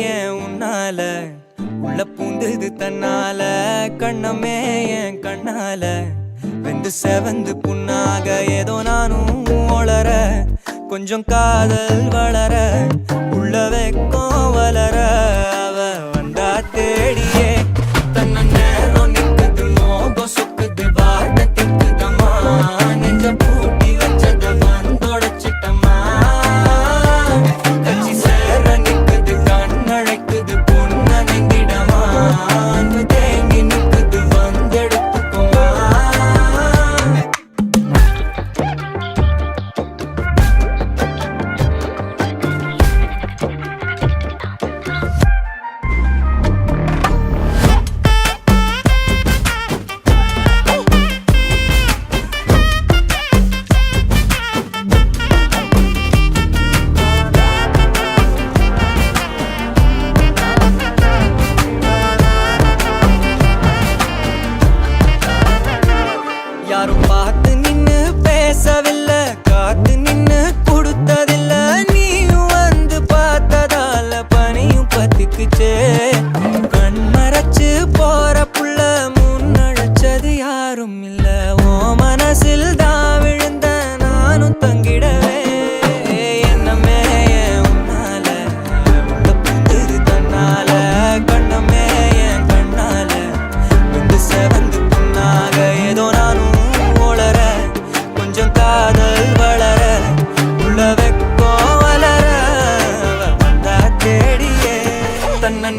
ஏன் உன்னால உள்ள பூந்தது தன்னால கண்ணமே என் கண்ணால வெந்து செவந்து புண்ணாக ஏதோ நானும் ஒளர கொஞ்சம் காதல் வளர உள்ள வெக்கம் வளர அவ வந்தா தேடியே தன்ன நேரம் நிக்குது மோகம் சொக்குது வார்த்தை திக்குதம்மா நெஞ்ச பூட்டி வச்சத வந்தொடச்சிட்டம்மா கட்சி சேர நிக்குது கண்ணழைக்குது பொண்ண நெங்கிடமா அன்பு தேங்கி நிக்குது வந்தெடுத்துக்குமா யாரும் பார்த்து நின்னு பேசவில்லை காத்து நின்னு கொடுத்ததில்ல நீயும் வந்து பார்த்ததால பனியும் பத்திக்குச்சே கண் மறைச்சு போற புள்ள முன்னழைச்சது யாரும் இல்ல ஓ மனசில் தான் விழுந்த நானும் தங்கிடவே என்னமே என் உன்னால உள்ள புந்தது தன்னால கண்ணமே என் கண்ணால வந்து செவந்து புண்ணாக ஏதோ நானும் ஒளர கொஞ்சம் காதல் வளர உள்ள வெக்கம் வளர வந்தா தேடியே தன்ன